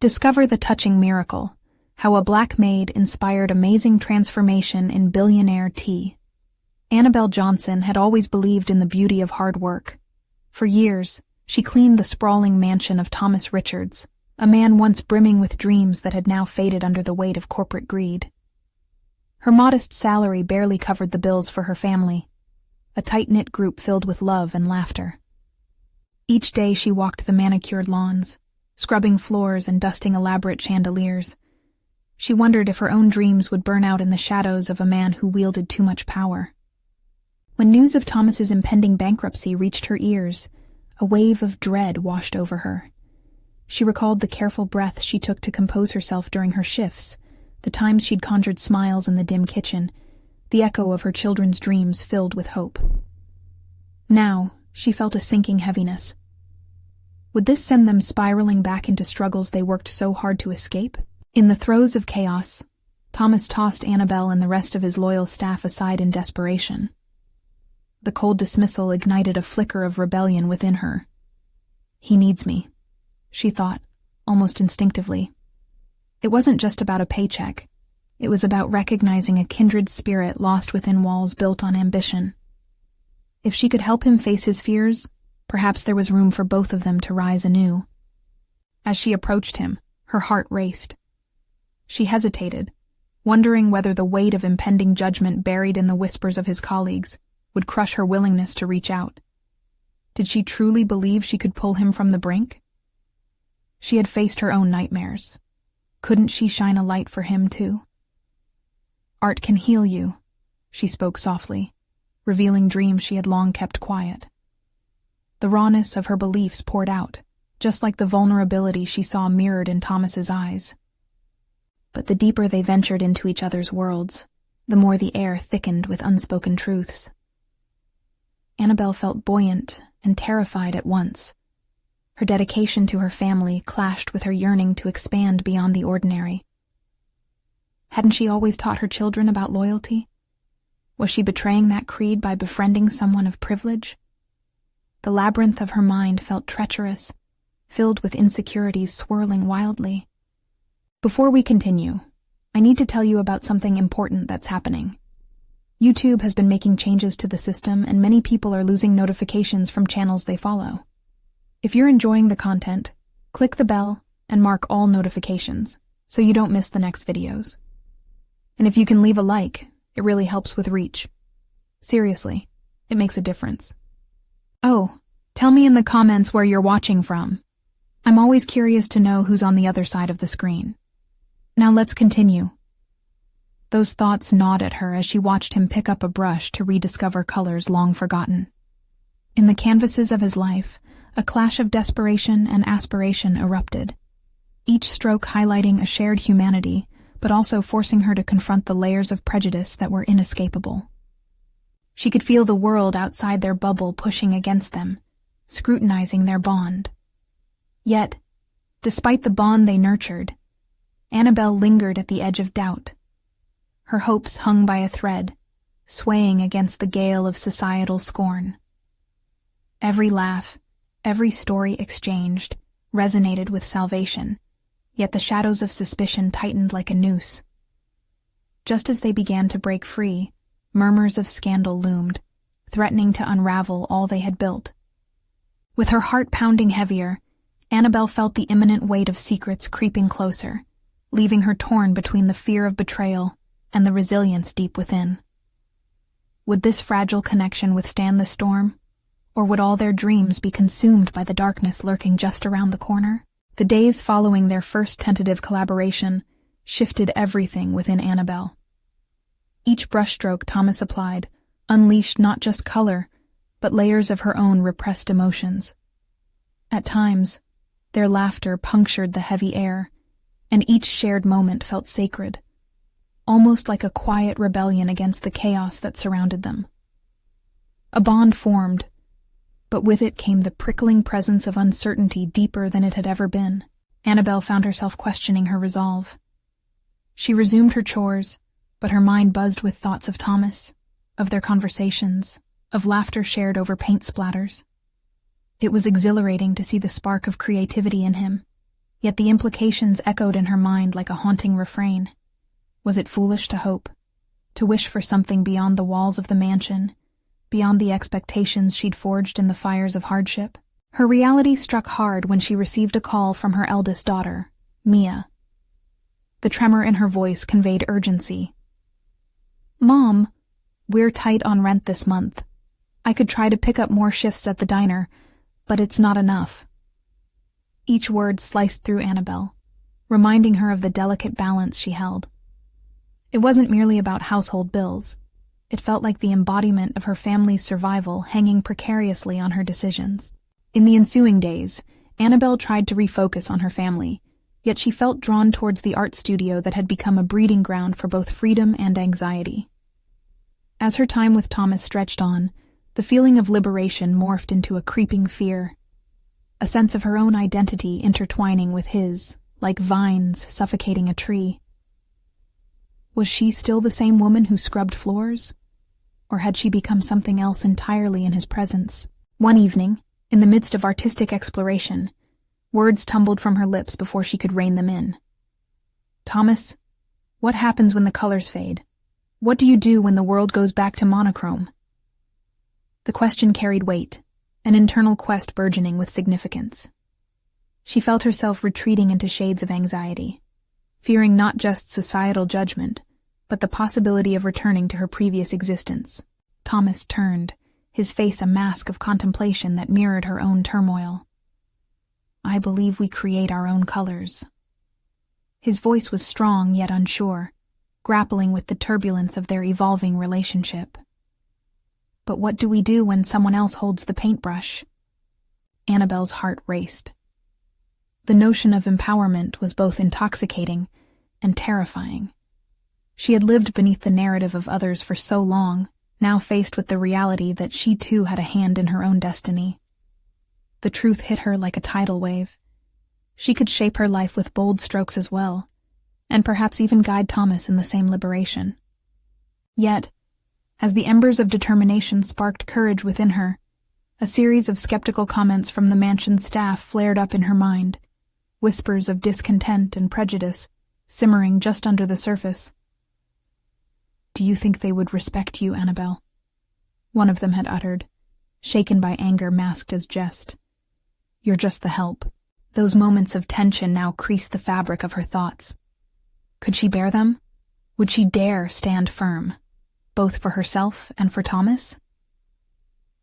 Discover the touching miracle, how a black maid inspired amazing transformation in Billionaire tea. Annabelle Johnson had always believed in the beauty of hard work. For years, she cleaned the sprawling mansion of Thomas Richards, a man once brimming with dreams that had now faded under the weight of corporate greed. Her modest salary barely covered the bills for her family, a tight-knit group filled with love and laughter. Each day she walked the manicured lawns, scrubbing floors and dusting elaborate chandeliers. She wondered if her own dreams would burn out in the shadows of a man who wielded too much power. When news of Thomas's impending bankruptcy reached her ears, a wave of dread washed over her. She recalled the careful breath she took to compose herself during her shifts, the times she'd conjured smiles in the dim kitchen, the echo of her children's dreams filled with hope. Now, she felt a sinking heaviness. Would this send them spiraling back into struggles they worked so hard to escape? In the throes of chaos, Thomas tossed Annabelle and the rest of his loyal staff aside in desperation. The cold dismissal ignited a flicker of rebellion within her. He needs me, she thought, almost instinctively. It wasn't just about a paycheck. It was about recognizing a kindred spirit lost within walls built on ambition. If she could help him face his fears, perhaps there was room for both of them to rise anew. As she approached him, her heart raced. She hesitated, wondering whether the weight of impending judgment buried in the whispers of his colleagues would crush her willingness to reach out. Did she truly believe she could pull him from the brink? She had faced her own nightmares. Couldn't she shine a light for him, too? Art can heal you, she spoke softly, revealing dreams she had long kept quiet. The rawness of her beliefs poured out, just like the vulnerability she saw mirrored in Thomas's eyes. But the deeper they ventured into each other's worlds, the more the air thickened with unspoken truths. Annabelle felt buoyant and terrified at once. Her dedication to her family clashed with her yearning to expand beyond the ordinary. Hadn't she always taught her children about loyalty? Was she betraying that creed by befriending someone of privilege? The labyrinth of her mind felt treacherous, filled with insecurities swirling wildly. Before we continue, I need to tell you about something important that's happening. YouTube has been making changes to the system, and many people are losing notifications from channels they follow. If you're enjoying the content, click the bell and mark all notifications so you don't miss the next videos. And if you can leave a like, it really helps with reach. Seriously, it makes a difference. Oh, tell me in the comments where you're watching from. I'm always curious to know who's on the other side of the screen. Now let's continue. Those thoughts gnawed at her as she watched him pick up a brush to rediscover colors long forgotten. In the canvases of his life, a clash of desperation and aspiration erupted, each stroke highlighting a shared humanity, but also forcing her to confront the layers of prejudice that were inescapable. She could feel the world outside their bubble pushing against them, scrutinizing their bond. Yet, despite the bond they nurtured, Annabelle lingered at the edge of doubt. Her hopes hung by a thread, swaying against the gale of societal scorn. Every laugh, every story exchanged, resonated with salvation, yet the shadows of suspicion tightened like a noose. Just as they began to break free, murmurs of scandal loomed, threatening to unravel all they had built. With her heart pounding heavier, Annabelle felt the imminent weight of secrets creeping closer, leaving her torn between the fear of betrayal and the resilience deep within. Would this fragile connection withstand the storm, or would all their dreams be consumed by the darkness lurking just around the corner? The days following their first tentative collaboration shifted everything within Annabelle. Each brushstroke Thomas applied unleashed not just color, but layers of her own repressed emotions. At times, their laughter punctured the heavy air, and each shared moment felt sacred, almost like a quiet rebellion against the chaos that surrounded them. A bond formed, but with it came the prickling presence of uncertainty deeper than it had ever been. Annabelle found herself questioning her resolve. She resumed her chores, but her mind buzzed with thoughts of Thomas, of their conversations, of laughter shared over paint splatters. It was exhilarating to see the spark of creativity in him, Yet the implications echoed in her mind like a haunting refrain. Was it foolish to hope? To wish for something beyond the walls of the mansion? Beyond the expectations she'd forged in the fires of hardship? Her reality struck hard when she received a call from her eldest daughter, Mia. The tremor in her voice conveyed urgency. "Mom, we're tight on rent this month. I could try to pick up more shifts at the diner, but it's not enough." Each word sliced through Annabelle, reminding her of the delicate balance she held. It wasn't merely about household bills. It felt like the embodiment of her family's survival hanging precariously on her decisions. In the ensuing days, Annabelle tried to refocus on her family, yet she felt drawn towards the art studio that had become a breeding ground for both freedom and anxiety. As her time with Thomas stretched on, the feeling of liberation morphed into a creeping fear, a sense of her own identity intertwining with his, like vines suffocating a tree. Was she still the same woman who scrubbed floors? Or had she become something else entirely in his presence? One evening, in the midst of artistic exploration, words tumbled from her lips before she could rein them in. "Thomas, what happens when the colors fade? What do you do when the world goes back to monochrome?" The question carried weight, an internal quest burgeoning with significance. She felt herself retreating into shades of anxiety, fearing not just societal judgment, but the possibility of returning to her previous existence. Thomas turned, his face a mask of contemplation that mirrored her own turmoil. "I believe we create our own colors." His voice was strong yet unsure, grappling with the turbulence of their evolving relationship. "But what do we do when someone else holds the paintbrush?" Annabelle's heart raced. The notion of empowerment was both intoxicating and terrifying. She had lived beneath the narrative of others for so long, now faced with the reality that she too had a hand in her own destiny. The truth hit her like a tidal wave. She could shape her life with bold strokes as well, and perhaps even guide Thomas in the same liberation. Yet, as the embers of determination sparked courage within her, a series of skeptical comments from the mansion staff flared up in her mind, whispers of discontent and prejudice simmering just under the surface. "Do you think they would respect you, Annabelle?" one of them had uttered, shaken by anger masked as jest. "You're just the help." Those moments of tension now creased the fabric of her thoughts. Could she bear them? Would she dare stand firm, both for herself and for Thomas?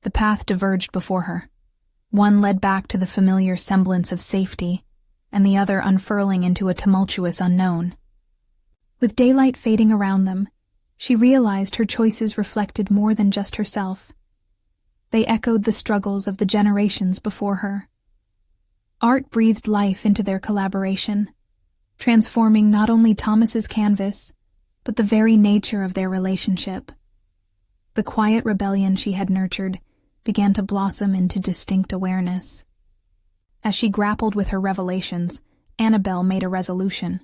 The path diverged before her. One led back to the familiar semblance of safety, and the other unfurling into a tumultuous unknown. With daylight fading around them, she realized her choices reflected more than just herself. They echoed the struggles of the generations before her. Art breathed life into their collaboration, transforming not only Thomas's canvas, but the very nature of their relationship. The quiet rebellion she had nurtured began to blossom into distinct awareness. As she grappled with her revelations, Annabelle made a resolution.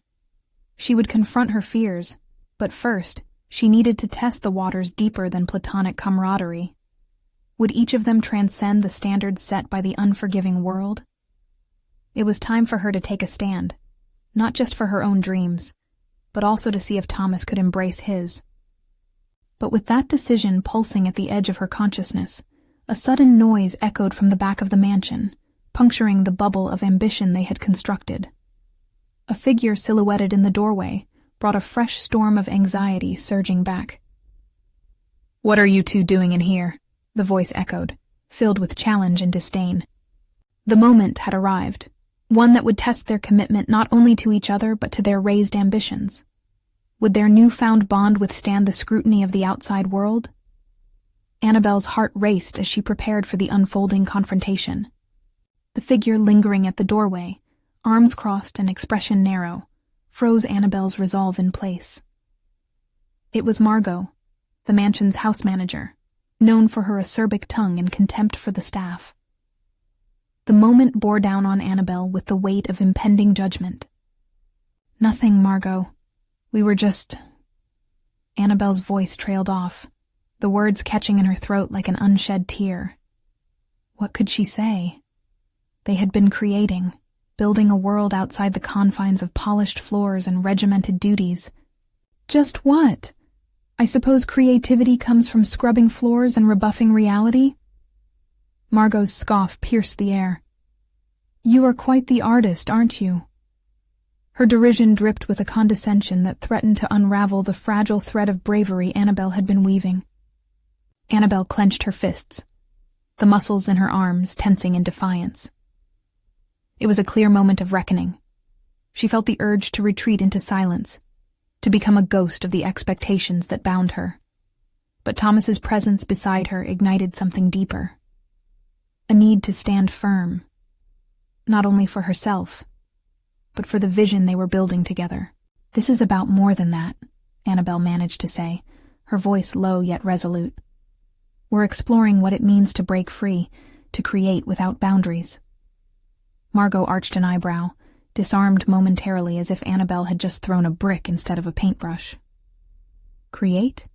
She would confront her fears, but first, she needed to test the waters deeper than platonic camaraderie. Would each of them transcend the standards set by the unforgiving world? It was time for her to take a stand, not just for her own dreams, but also to see if Thomas could embrace his. But with that decision pulsing at the edge of her consciousness, a sudden noise echoed from the back of the mansion, puncturing the bubble of ambition they had constructed. A figure silhouetted in the doorway brought a fresh storm of anxiety surging back. "What are you two doing in here?" the voice echoed, filled with challenge and disdain. The moment had arrived, one that would test their commitment not only to each other but to their raised ambitions. Would their newfound bond withstand the scrutiny of the outside world? Annabelle's heart raced as she prepared for the unfolding confrontation. The figure lingering at the doorway, arms crossed and expression narrow, froze Annabelle's resolve in place. It was Margot, the mansion's house manager, known for her acerbic tongue and contempt for the staff. The moment bore down on Annabelle with the weight of impending judgment. "Nothing, Margot. We were just—" Annabelle's voice trailed off, the words catching in her throat like an unshed tear. What could she say? They had been creating, building a world outside the confines of polished floors and regimented duties. Just what? I suppose creativity comes from scrubbing floors and rebuffing reality? Margot's scoff pierced the air. You are quite the artist, aren't you? Her derision dripped with a condescension that threatened to unravel the fragile thread of bravery Annabelle had been weaving. Annabelle clenched her fists, the muscles in her arms tensing in defiance. It was a clear moment of reckoning. She felt the urge to retreat into silence, to become a ghost of the expectations that bound her. But Thomas's presence beside her ignited something deeper. A need to stand firm, not only for herself, but for the vision they were building together. This is about more than that, Annabelle managed to say, her voice low yet resolute. We're exploring what it means to break free, to create without boundaries. Margot arched an eyebrow, disarmed momentarily as if Annabelle had just thrown a brick instead of a paintbrush. Create?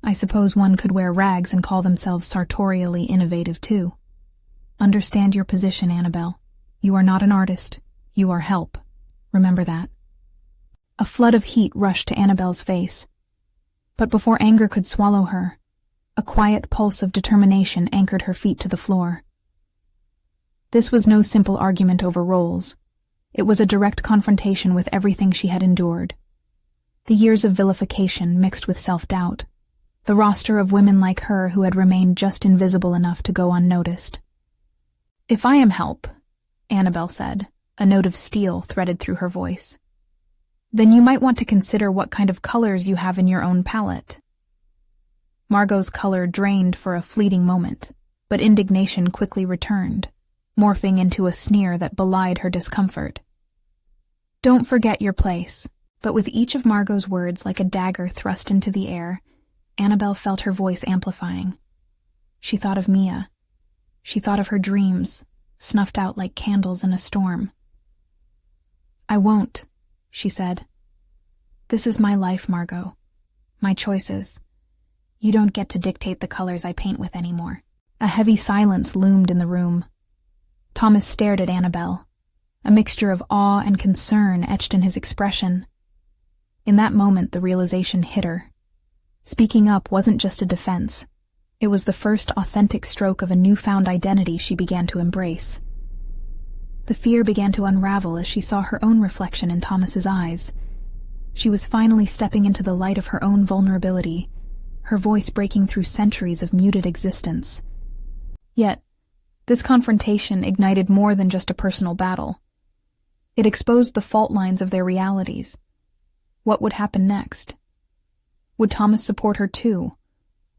I suppose one could wear rags and call themselves sartorially innovative too. Understand your position, Annabelle. You are not an artist. You are help. Remember that. A flood of heat rushed to Annabelle's face. But before anger could swallow her, a quiet pulse of determination anchored her feet to the floor. This was no simple argument over roles. It was a direct confrontation with everything she had endured. The years of vilification mixed with self-doubt. The roster of women like her who had remained just invisible enough to go unnoticed. If I am help, Annabelle said, a note of steel threaded through her voice, then you might want to consider what kind of colors you have in your own palette. Margot's color drained for a fleeting moment, but indignation quickly returned, morphing into a sneer that belied her discomfort. Don't forget your place. But with each of Margot's words like a dagger thrust into the air, Annabelle felt her voice amplifying. She thought of Mia. She thought of her dreams, snuffed out like candles in a storm. I won't, she said. This is my life, Margot. My choices. You don't get to dictate the colors I paint with anymore. A heavy silence loomed in the room. Thomas stared at Annabelle. A mixture of awe and concern etched in his expression. In that moment, the realization hit her. Speaking up wasn't just a defense. It was the first authentic stroke of a newfound identity she began to embrace. The fear began to unravel as she saw her own reflection in Thomas's eyes. She was finally stepping into the light of her own vulnerability, her voice breaking through centuries of muted existence. Yet, this confrontation ignited more than just a personal battle. It exposed the fault lines of their realities. What would happen next? Would Thomas support her too,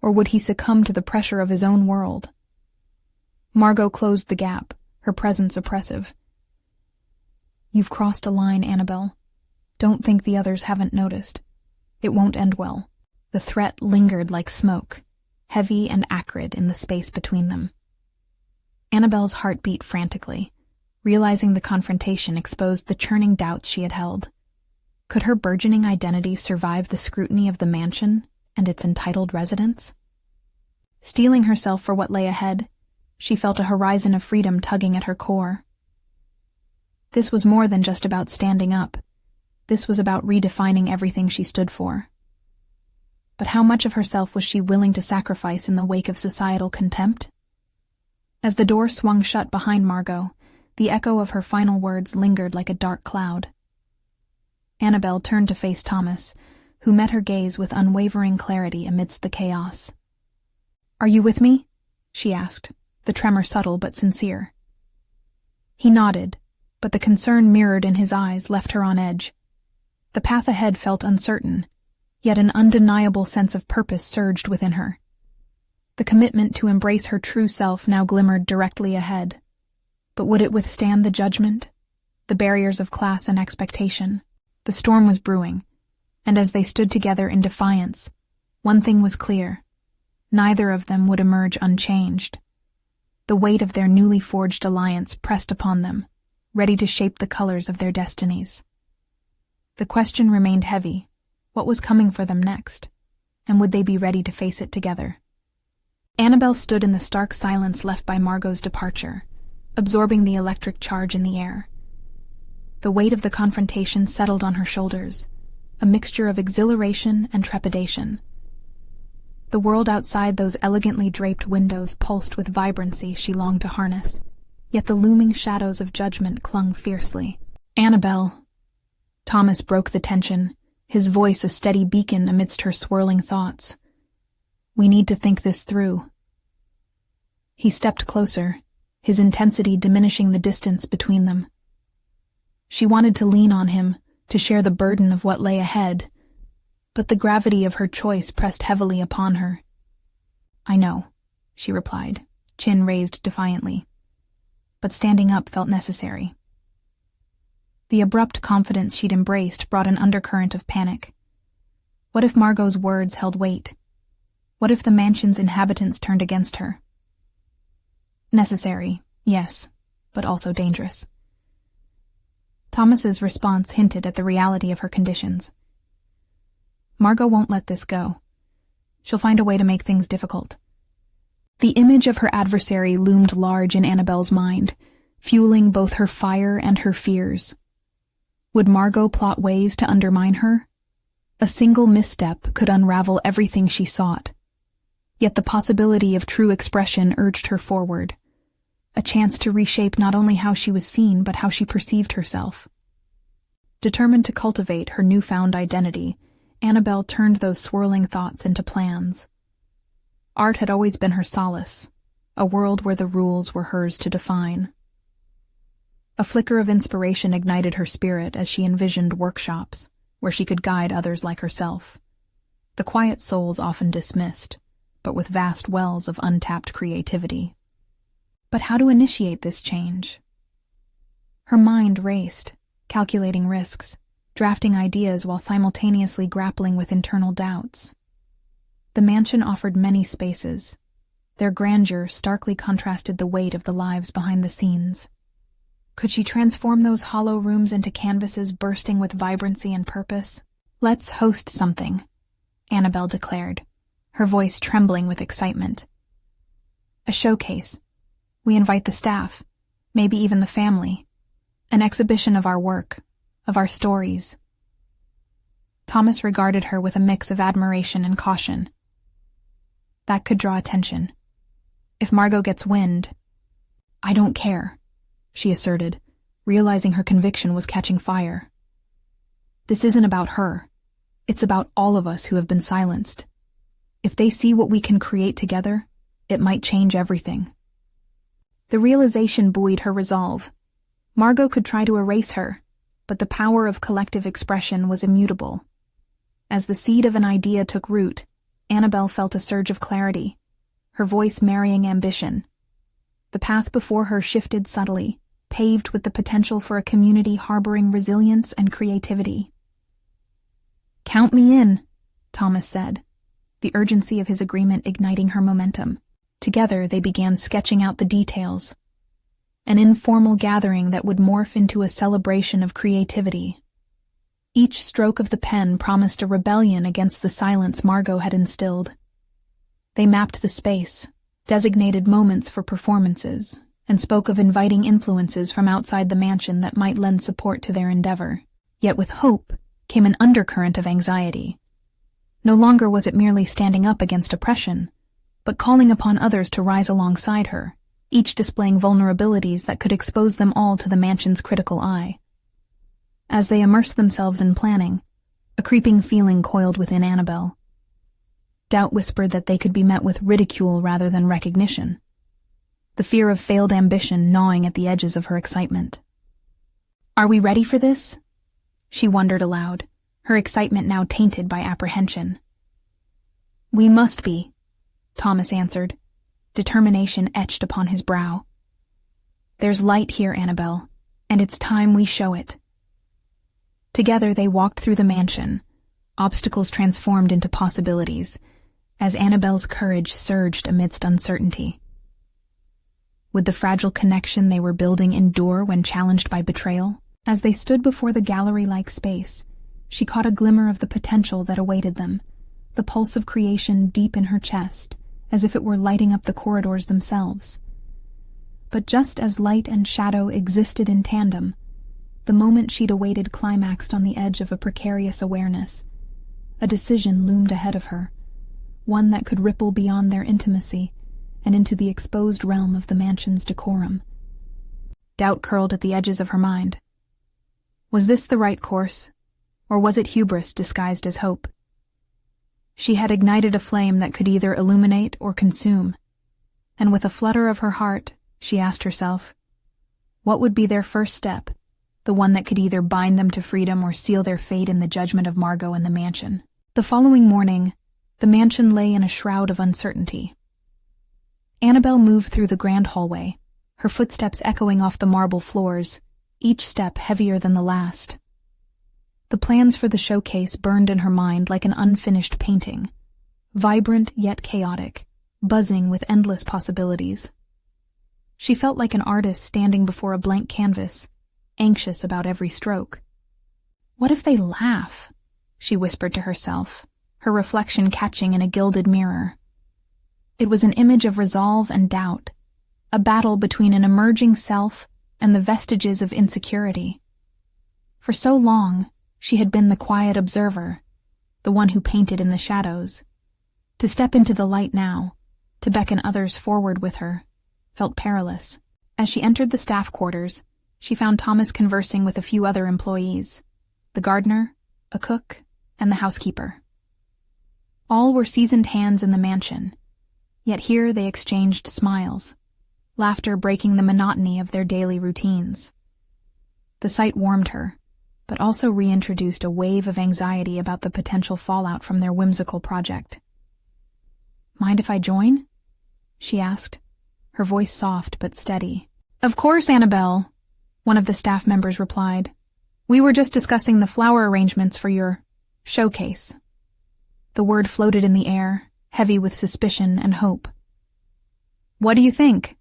or would he succumb to the pressure of his own world? Margot closed the gap, her presence oppressive. You've crossed a line, Annabelle. Don't think the others haven't noticed. It won't end well. The threat lingered like smoke, heavy and acrid in the space between them. Annabelle's heart beat frantically, realizing the confrontation exposed the churning doubts she had held. Could her burgeoning identity survive the scrutiny of the mansion and its entitled residents? Steeling herself for what lay ahead, she felt a horizon of freedom tugging at her core. This was more than just about standing up. This was about redefining everything she stood for. But how much of herself was she willing to sacrifice in the wake of societal contempt? As the door swung shut behind Margot, the echo of her final words lingered like a dark cloud. Annabelle turned to face Thomas, who met her gaze with unwavering clarity amidst the chaos. Are you with me? She asked, the tremor subtle but sincere. He nodded, but the concern mirrored in his eyes left her on edge. The path ahead felt uncertain, yet an undeniable sense of purpose surged within her. The commitment to embrace her true self now glimmered directly ahead. But would it withstand the judgment, the barriers of class and expectation? The storm was brewing, and as they stood together in defiance, one thing was clear. Neither of them would emerge unchanged. The weight of their newly forged alliance pressed upon them, ready to shape the colors of their destinies. The question remained heavy. What was coming for them next? And would they be ready to face it together? Annabelle stood in the stark silence left by Margot's departure, absorbing the electric charge in the air. The weight of the confrontation settled on her shoulders, a mixture of exhilaration and trepidation. The world outside those elegantly draped windows pulsed with vibrancy she longed to harness, yet the looming shadows of judgment clung fiercely. "Annabelle." Thomas broke the tension, his voice a steady beacon amidst her swirling thoughts. "We need to think this through." He stepped closer, his intensity diminishing the distance between them. She wanted to lean on him, to share the burden of what lay ahead, but the gravity of her choice pressed heavily upon her. "I know," she replied, chin raised defiantly. But standing up felt necessary. The abrupt confidence she'd embraced brought an undercurrent of panic. What if Margot's words held weight? What if the mansion's inhabitants turned against her? Necessary, yes, but also dangerous. Thomas's response hinted at the reality of her conditions. Margot won't let this go. She'll find a way to make things difficult. The image of her adversary loomed large in Annabelle's mind, fueling both her fire and her fears. Would Margot plot ways to undermine her? A single misstep could unravel everything she sought. Yet the possibility of true expression urged her forward, a chance to reshape not only how she was seen but how she perceived herself. Determined to cultivate her newfound identity, Annabelle turned those swirling thoughts into plans. Art had always been her solace, a world where the rules were hers to define. A flicker of inspiration ignited her spirit as she envisioned workshops where she could guide others like herself. The quiet souls often dismissed, but with vast wells of untapped creativity. But how to initiate this change? Her mind raced, calculating risks, drafting ideas while simultaneously grappling with internal doubts. The mansion offered many spaces. Their grandeur starkly contrasted the weight of the lives behind the scenes. Could she transform those hollow rooms into canvases bursting with vibrancy and purpose? "Let's host something," Annabelle declared, her voice trembling with excitement. "A showcase. We invite the staff, maybe even the family. An exhibition of our work, of our stories." Thomas regarded her with a mix of admiration and caution. That could draw attention. If Margot gets wind... "I don't care," she asserted, realizing her conviction was catching fire. "This isn't about her. It's about all of us who have been silenced. If they see what we can create together, it might change everything." The realization buoyed her resolve. Margot could try to erase her, but the power of collective expression was immutable. As the seed of an idea took root, Annabelle felt a surge of clarity, her voice marrying ambition. The path before her shifted subtly, paved with the potential for a community harboring resilience and creativity. "Count me in," Thomas said, the urgency of his agreement igniting her momentum. Together they began sketching out the details. An informal gathering that would morph into a celebration of creativity. Each stroke of the pen promised a rebellion against the silence Margot had instilled. They mapped the space, designated moments for performances, and spoke of inviting influences from outside the mansion that might lend support to their endeavor. Yet with hope came an undercurrent of anxiety. No longer was it merely standing up against oppression, but calling upon others to rise alongside her, each displaying vulnerabilities that could expose them all to the mansion's critical eye. As they immersed themselves in planning, a creeping feeling coiled within Annabelle. Doubt whispered that they could be met with ridicule rather than recognition, the fear of failed ambition gnawing at the edges of her excitement. "Are we ready for this?" she wondered aloud, her excitement now tainted by apprehension. "We must be," Thomas answered, determination etched upon his brow. "There's light here, Annabelle, and it's time we show it." Together they walked through the mansion, obstacles transformed into possibilities, as Annabelle's courage surged amidst uncertainty. Would the fragile connection they were building endure when challenged by betrayal? As they stood before the gallery-like space, she caught a glimmer of the potential that awaited them, the pulse of creation deep in her chest, as if it were lighting up the corridors themselves. But just as light and shadow existed in tandem, The moment she'd awaited climaxed on the edge of a precarious awareness. A decision loomed ahead of her, one that could ripple beyond their intimacy and into the exposed realm of the mansion's decorum. Doubt curled at the edges of her mind. Was this the right course, or was it hubris disguised as hope? She had ignited a flame that could either illuminate or consume, and with a flutter of her heart, she asked herself, what would be their first step, the one that could either bind them to freedom or seal their fate in the judgment of Margot and the mansion? The following morning, the mansion lay in a shroud of uncertainty. Annabelle moved through the grand hallway, her footsteps echoing off the marble floors, each step heavier than the last. The plans for the showcase burned in her mind like an unfinished painting, vibrant yet chaotic, buzzing with endless possibilities. She felt like an artist standing before a blank canvas, anxious about every stroke. What if they laugh? She whispered to herself, her reflection catching in a gilded mirror. It was an image of resolve and doubt, a battle between an emerging self and the vestiges of insecurity. For so long, she had been the quiet observer, the one who painted in the shadows. To step into the light now, to beckon others forward with her, felt perilous. As she entered the staff quarters, she found Thomas conversing with a few other employees, the gardener, a cook, and the housekeeper. All were seasoned hands in the mansion, yet here they exchanged smiles, laughter breaking the monotony of their daily routines. The sight warmed her, but also reintroduced a wave of anxiety about the potential fallout from their whimsical project. "Mind if I join?" she asked, her voice soft but steady. "Of course, Annabelle," one of the staff members replied. "We were just discussing the flower arrangements for your showcase." The word floated in the air, heavy with suspicion and hope. "What do you think?"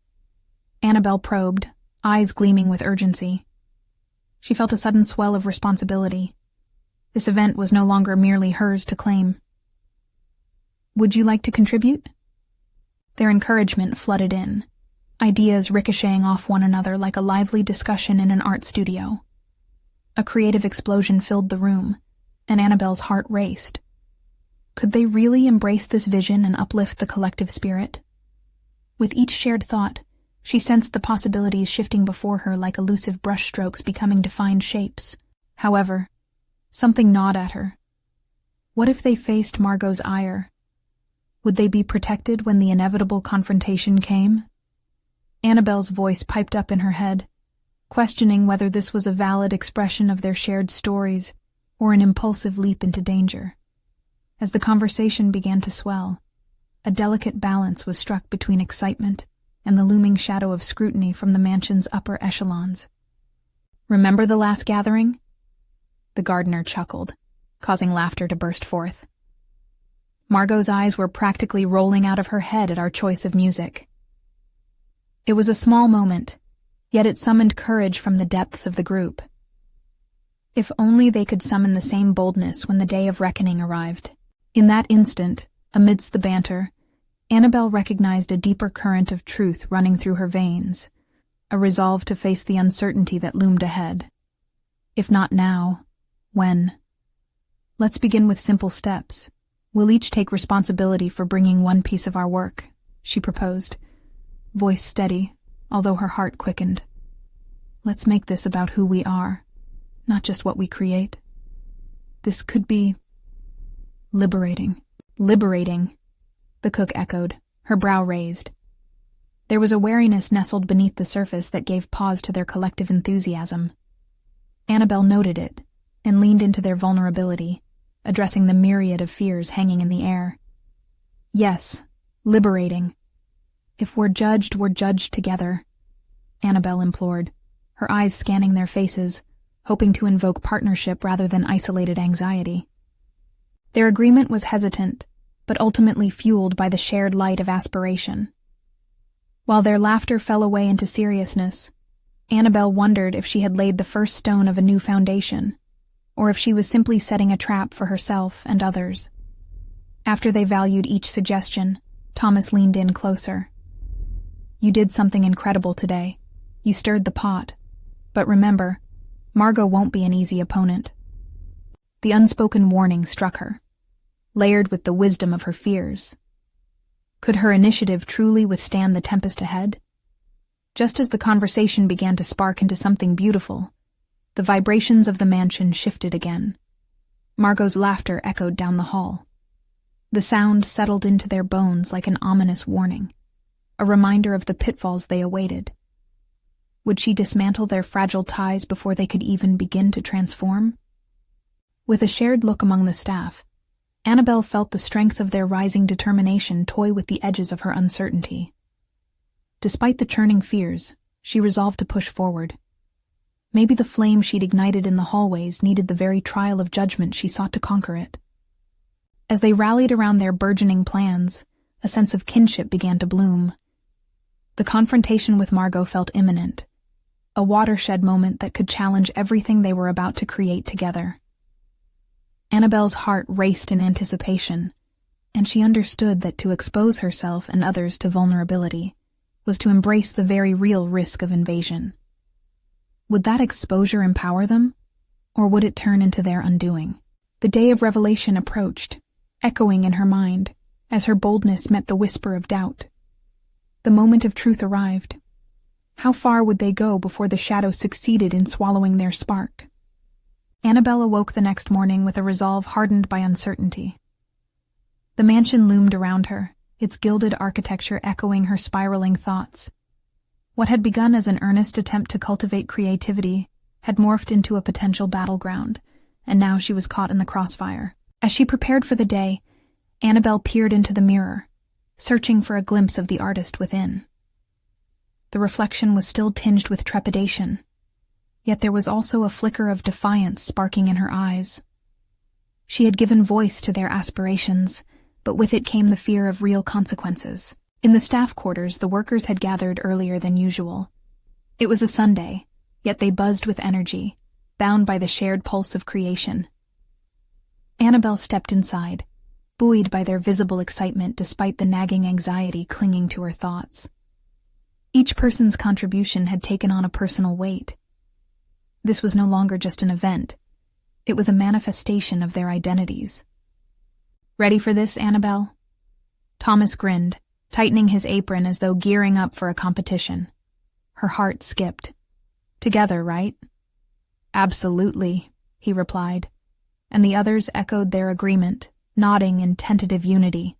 Annabelle probed, eyes gleaming with urgency. She felt a sudden swell of responsibility. This event was no longer merely hers to claim. "Would you like to contribute?" Their encouragement flooded in, ideas ricocheting off one another like a lively discussion in an art studio. A creative explosion filled the room, and Annabelle's heart raced. Could they really embrace this vision and uplift the collective spirit? With each shared thought, she sensed the possibilities shifting before her like elusive brushstrokes becoming defined shapes. However, something gnawed at her. What if they faced Margot's ire? Would they be protected when the inevitable confrontation came? Annabelle's voice piped up in her head, questioning whether this was a valid expression of their shared stories or an impulsive leap into danger. As the conversation began to swell, a delicate balance was struck between excitement and the looming shadow of scrutiny from the mansion's upper echelons. "Remember the last gathering?" The gardener chuckled, causing laughter to burst forth. Margot's eyes were practically rolling out of her head at our choice of music. It was a small moment, yet it summoned courage from the depths of the group. If only they could summon the same boldness when the day of reckoning arrived. In that instant, amidst the banter, Annabelle recognized a deeper current of truth running through her veins, a resolve to face the uncertainty that loomed ahead. If not now, when? "Let's begin with simple steps. We'll each take responsibility for bringing one piece of our work," she proposed, voice steady, although her heart quickened. "Let's make this about who we are, not just what we create. This could be liberating." "Liberating," the cook echoed, her brow raised. There was a wariness nestled beneath the surface that gave pause to their collective enthusiasm. Annabelle noted it and leaned into their vulnerability, addressing the myriad of fears hanging in the air. "Yes, liberating. If we're judged together," Annabelle implored, her eyes scanning their faces, hoping to invoke partnership rather than isolated anxiety. Their agreement was hesitant, but ultimately fueled by the shared light of aspiration. While their laughter fell away into seriousness, Annabelle wondered if she had laid the first stone of a new foundation, or if she was simply setting a trap for herself and others. After they valued each suggestion, Thomas leaned in closer. "You did something incredible today. You stirred the pot. But remember, Margot won't be an easy opponent. The unspoken warning struck her, layered with the wisdom of her fears. Could her initiative truly withstand the tempest ahead? Just as the conversation began to spark into something beautiful, the vibrations of the mansion shifted again. Margot's laughter echoed down the hall. The sound settled into their bones like an ominous warning, a reminder of the pitfalls they awaited. Would she dismantle their fragile ties before they could even begin to transform? With a shared look among the staff, Annabelle felt the strength of their rising determination toy with the edges of her uncertainty. Despite the churning fears, she resolved to push forward. Maybe the flame she'd ignited in the hallways needed the very trial of judgment she sought to conquer it. As they rallied around their burgeoning plans, a sense of kinship began to bloom. The confrontation with Margot felt imminent, a watershed moment that could challenge everything they were about to create together. Annabelle's heart raced in anticipation, and she understood that to expose herself and others to vulnerability was to embrace the very real risk of invasion. Would that exposure empower them, or would it turn into their undoing? The day of revelation approached, echoing in her mind as her boldness met the whisper of doubt. The moment of truth arrived. How far would they go before the shadow succeeded in swallowing their spark? Annabelle awoke the next morning with a resolve hardened by uncertainty. The mansion loomed around her, its gilded architecture echoing her spiraling thoughts. What had begun as an earnest attempt to cultivate creativity had morphed into a potential battleground, and now she was caught in the crossfire. As she prepared for the day, Annabelle peered into the mirror, searching for a glimpse of the artist within. The reflection was still tinged with trepidation, yet there was also a flicker of defiance sparking in her eyes. She had given voice to their aspirations, but with it came the fear of real consequences. In the staff quarters, the workers had gathered earlier than usual. It was a Sunday, yet they buzzed with energy, bound by the shared pulse of creation. Annabelle stepped inside, buoyed by their visible excitement despite the nagging anxiety clinging to her thoughts. Each person's contribution had taken on a personal weight. This was no longer just an event. It was a manifestation of their identities. "Ready for this, Annabelle?" Thomas grinned, tightening his apron as though gearing up for a competition. Her heart skipped. "Together, right?" "Absolutely," he replied, and the others echoed their agreement, nodding in tentative unity.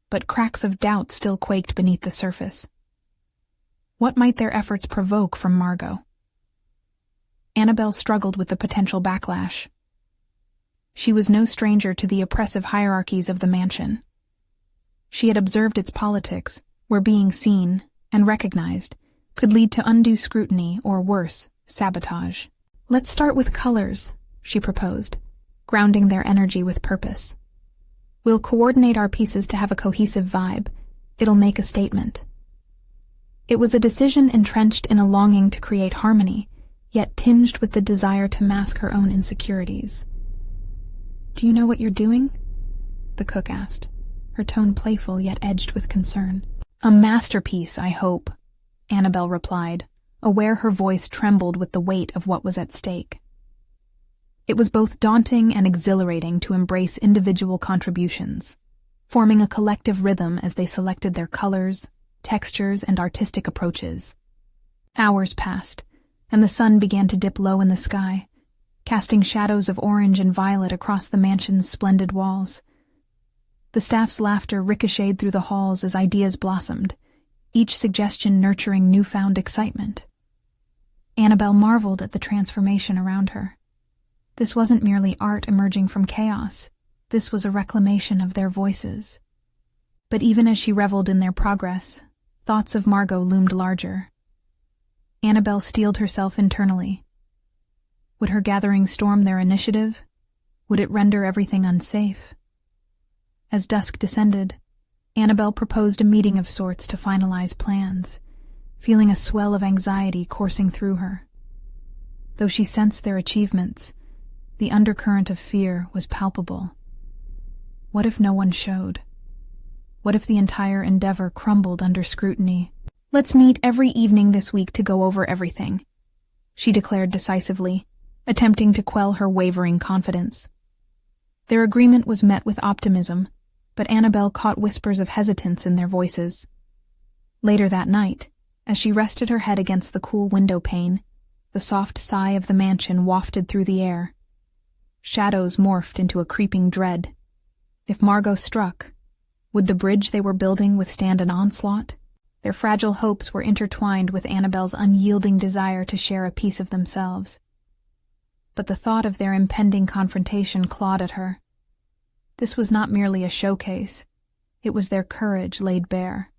But cracks of doubt still quaked beneath the surface. What might their efforts provoke from Margot? Annabelle struggled with the potential backlash. She was no stranger to the oppressive hierarchies of the mansion. She had observed its politics, where being seen and recognized could lead to undue scrutiny or, worse, sabotage. "Let's start with colors," she proposed, grounding their energy with purpose. "We'll coordinate our pieces to have a cohesive vibe. It'll make a statement." It was a decision entrenched in a longing to create harmony, yet tinged with the desire to mask her own insecurities. "Do you know what you're doing?" the cook asked, her tone playful yet edged with concern. "A masterpiece, I hope," Annabelle replied, aware her voice trembled with the weight of what was at stake. It was both daunting and exhilarating to embrace individual contributions, forming a collective rhythm as they selected their colors, textures, and artistic approaches. Hours passed, and the sun began to dip low in the sky, casting shadows of orange and violet across the mansion's splendid walls. The staff's laughter ricocheted through the halls as ideas blossomed, each suggestion nurturing newfound excitement. Annabelle marveled at the transformation around her. This wasn't merely art emerging from chaos. This was a reclamation of their voices. But even as she reveled in their progress, thoughts of Margot loomed larger. Annabelle steeled herself internally. Would her gathering storm their initiative? Would it render everything unsafe? As dusk descended, Annabelle proposed a meeting of sorts to finalize plans, feeling a swell of anxiety coursing through her. Though she sensed their achievements, the undercurrent of fear was palpable. What if no one showed? What if the entire endeavor crumbled under scrutiny? "Let's meet every evening this week to go over everything," she declared decisively, attempting to quell her wavering confidence. Their agreement was met with optimism, but Annabelle caught whispers of hesitance in their voices. Later that night, as she rested her head against the cool window pane, the soft sigh of the mansion wafted through the air. Shadows morphed into a creeping dread. If Margot struck, would the bridge they were building withstand an onslaught? Their fragile hopes were intertwined with Annabelle's unyielding desire to share a piece of themselves. But the thought of their impending confrontation clawed at her. This was not merely a showcase. It was their courage laid bare.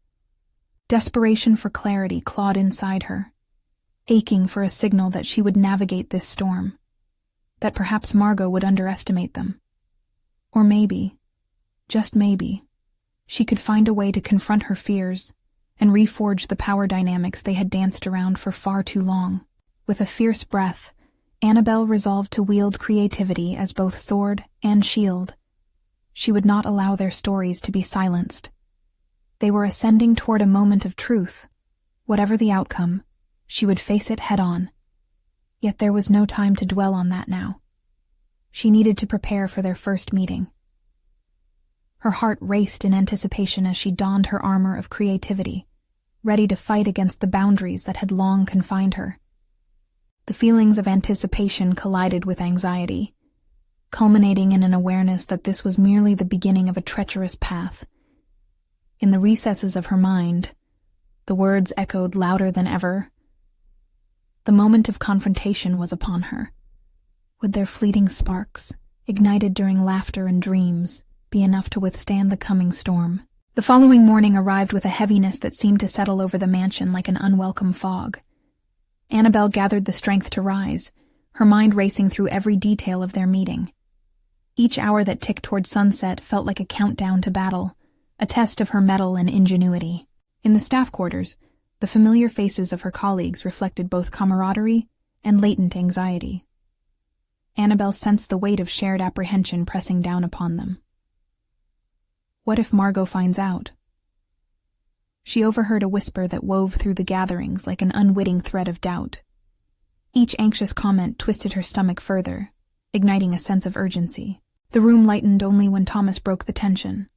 Desperation for clarity clawed inside her, aching for a signal that she would navigate this storm, that perhaps Margot would underestimate them. Or maybe, just maybe, she could find a way to confront her fears and reforge the power dynamics they had danced around for far too long. With a fierce breath, Annabelle resolved to wield creativity as both sword and shield. She would not allow their stories to be silenced. They were ascending toward a moment of truth. Whatever the outcome, she would face it head-on. Yet there was no time to dwell on that now. She needed to prepare for their first meeting. Her heart raced in anticipation as she donned her armor of creativity, ready to fight against the boundaries that had long confined her. The feelings of anticipation collided with anxiety, culminating in an awareness that this was merely the beginning of a treacherous path. In the recesses of her mind, the words echoed louder than ever. The moment of confrontation was upon her. Would their fleeting sparks, ignited during laughter and dreams, be enough to withstand the coming storm? The following morning arrived with a heaviness that seemed to settle over the mansion like an unwelcome fog. Annabelle gathered the strength to rise, her mind racing through every detail of their meeting. Each hour that ticked toward sunset felt like a countdown to battle, a test of her mettle and ingenuity. In the staff quarters, the familiar faces of her colleagues reflected both camaraderie and latent anxiety. Annabelle sensed the weight of shared apprehension pressing down upon them. What if Margot finds out? She overheard a whisper that wove through the gatherings like an unwitting thread of doubt. Each anxious comment twisted her stomach further, igniting a sense of urgency. The room lightened only when Thomas broke the tension.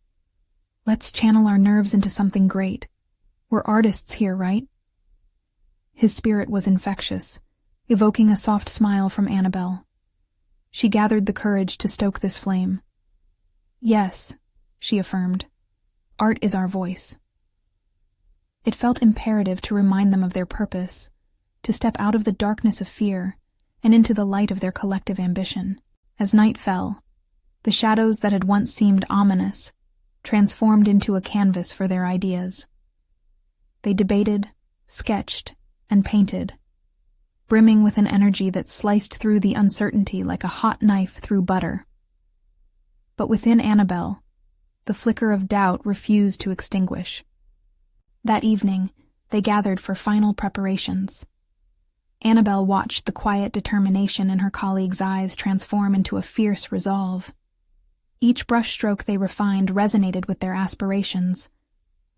Let's channel our nerves into something great. We're artists here, right? His spirit was infectious, evoking a soft smile from Annabelle. She gathered the courage to stoke this flame. Yes, she affirmed. Art is our voice. It felt imperative to remind them of their purpose, to step out of the darkness of fear and into the light of their collective ambition. As night fell, the shadows that had once seemed ominous transformed into a canvas for their ideas. They debated, sketched, and painted, brimming with an energy that sliced through the uncertainty like a hot knife through butter. But within Annabelle, the flicker of doubt refused to extinguish. That evening, they gathered for final preparations. Annabelle watched the quiet determination in her colleagues' eyes transform into a fierce resolve. Each brushstroke they refined resonated with their aspirations.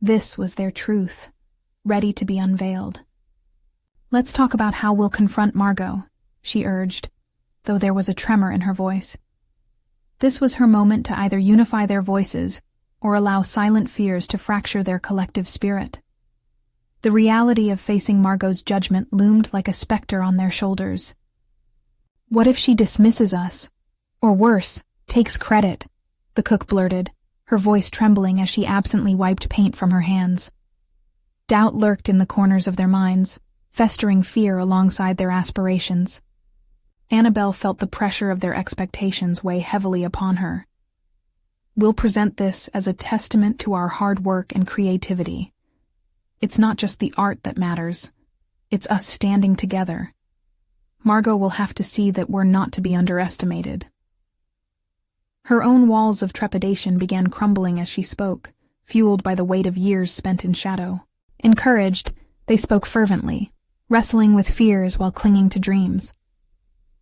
This was their truth, ready to be unveiled. Let's talk about how we'll confront Margot, she urged, though there was a tremor in her voice. This was her moment to either unify their voices or allow silent fears to fracture their collective spirit. The reality of facing Margot's judgment loomed like a specter on their shoulders. What if she dismisses us? Or worse, takes credit? The cook blurted, her voice trembling as she absently wiped paint from her hands. Doubt lurked in the corners of their minds, festering fear alongside their aspirations. Annabelle felt the pressure of their expectations weigh heavily upon her. We'll present this as a testament to our hard work and creativity. It's not just the art that matters. It's us standing together. Margot will have to see that we're not to be underestimated. Her own walls of trepidation began crumbling as she spoke, fueled by the weight of years spent in shadow. Encouraged, they spoke fervently, wrestling with fears while clinging to dreams.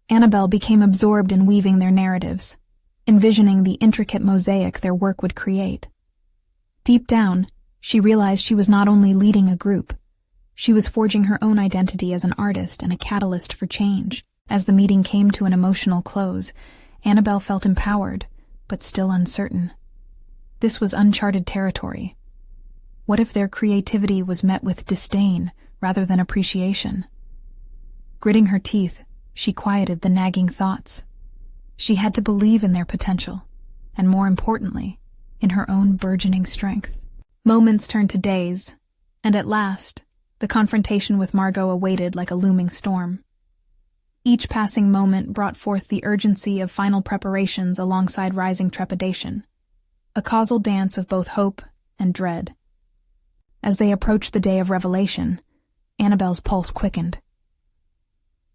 Annabelle became absorbed in weaving their narratives, envisioning the intricate mosaic their work would create. Deep down, she realized she was not only leading a group, She was forging her own identity as an artist and a catalyst for change. As the meeting came to an emotional close, Annabelle felt empowered, but still uncertain. This was uncharted territory. What if their creativity was met with disdain rather than appreciation? Gritting her teeth, she quieted the nagging thoughts. She had to believe in their potential, and more importantly, in her own burgeoning strength. Moments turned to days, and at last, the confrontation with Margot awaited like a looming storm. Each passing moment brought forth the urgency of final preparations alongside rising trepidation, a causal dance of both hope and dread. As they approached the day of revelation, Annabelle's pulse quickened.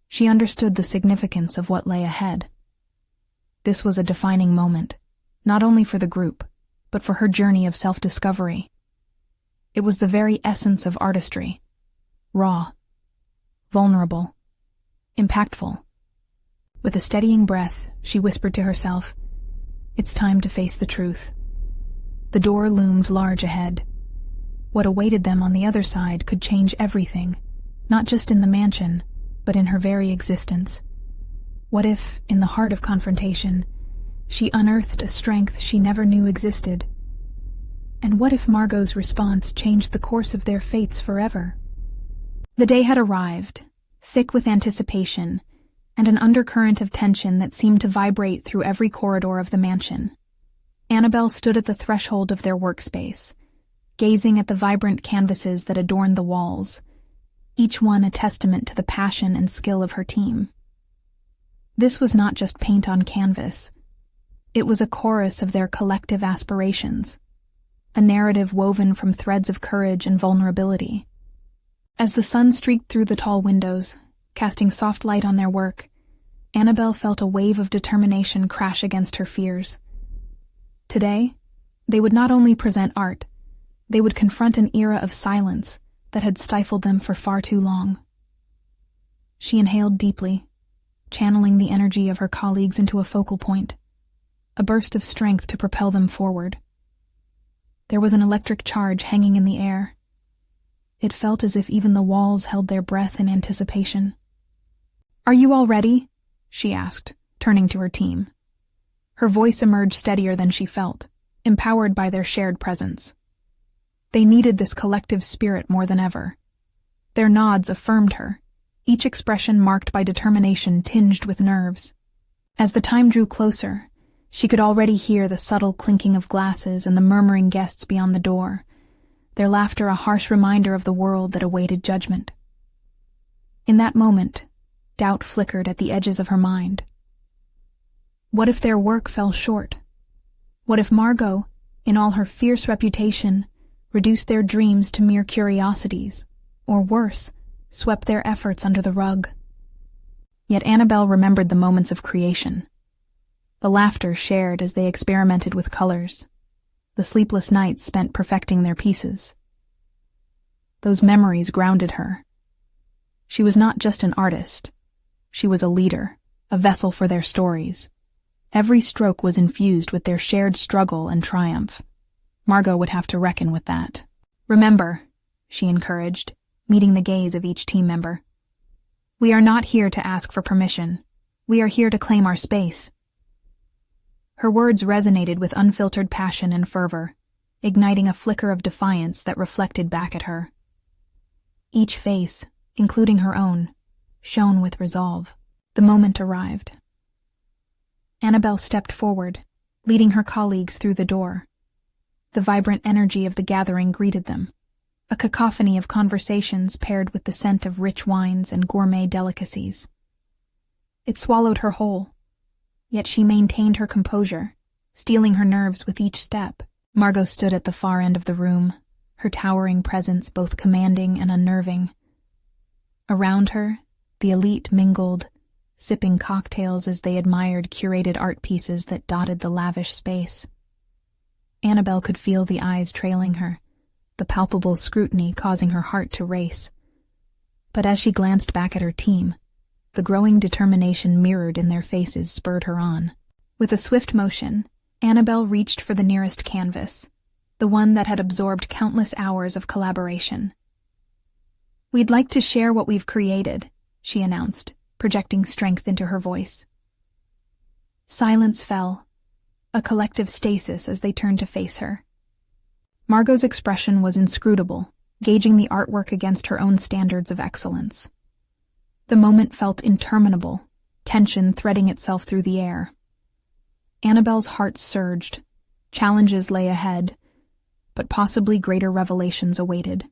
She understood the significance of what lay ahead. This was a defining moment, not only for the group, but for her journey of self-discovery. It was the very essence of artistry, raw, vulnerable, impactful. With a steadying breath, she whispered to herself, "It's time to face the truth." The door loomed large ahead. What awaited them on the other side could change everything, not just in the mansion, but in her very existence. What if, in the heart of confrontation, she unearthed a strength she never knew existed? And what if Margot's response changed the course of their fates forever? The day had arrived, thick with anticipation, and an undercurrent of tension that seemed to vibrate through every corridor of the mansion. Annabelle stood at the threshold of their workspace, gazing at the vibrant canvases that adorned the walls, each one a testament to the passion and skill of her team. This was not just paint on canvas. It was a chorus of their collective aspirations, a narrative woven from threads of courage and vulnerability. As the sun streaked through the tall windows, casting soft light on their work, Annabelle felt a wave of determination crash against her fears. Today, they would not only present art, they would confront an era of silence that had stifled them for far too long. She inhaled deeply, channeling the energy of her colleagues into a focal point, a burst of strength to propel them forward. There was an electric charge hanging in the air. It felt as if even the walls held their breath in anticipation. "Are you all ready?" she asked, turning to her team. Her voice emerged steadier than she felt, empowered by their shared presence. They needed this collective spirit more than ever. Their nods affirmed her, each expression marked by determination tinged with nerves. As the time drew closer, she could already hear the subtle clinking of glasses and the murmuring guests beyond the door, their laughter a harsh reminder of the world that awaited judgment. In that moment, doubt flickered at the edges of her mind. What if their work fell short? What if Margot, in all her fierce reputation, reduced their dreams to mere curiosities, or worse, swept their efforts under the rug? Yet Annabelle remembered the moments of creation, the laughter shared as they experimented with colors, the sleepless nights spent perfecting their pieces. Those memories grounded her. She was not just an artist. She was a leader, a vessel for their stories. Every stroke was infused with their shared struggle and triumph. Margot would have to reckon with that. "Remember," she encouraged, meeting the gaze of each team member, "we are not here to ask for permission. We are here to claim our space." Her words resonated with unfiltered passion and fervor, igniting a flicker of defiance that reflected back at her. Each face, including her own, shone with resolve. The moment arrived. Annabelle stepped forward, leading her colleagues through the door. The vibrant energy of the gathering greeted them, a cacophony of conversations paired with the scent of rich wines and gourmet delicacies. It swallowed her whole, yet she maintained her composure, steeling her nerves with each step. Margot stood at the far end of the room, her towering presence both commanding and unnerving. Around her, the elite mingled, sipping cocktails as they admired curated art pieces that dotted the lavish space. Annabelle could feel the eyes trailing her, the palpable scrutiny causing her heart to race. But as she glanced back at her team, the growing determination mirrored in their faces spurred her on. With a swift motion, Annabelle reached for the nearest canvas, the one that had absorbed countless hours of collaboration. "We'd like to share what we've created," she announced, projecting strength into her voice. Silence fell, a collective stasis as they turned to face her. Margot's expression was inscrutable, gauging the artwork against her own standards of excellence. The moment felt interminable, tension threading itself through the air. Annabelle's heart surged. Challenges lay ahead, but possibly greater revelations awaited.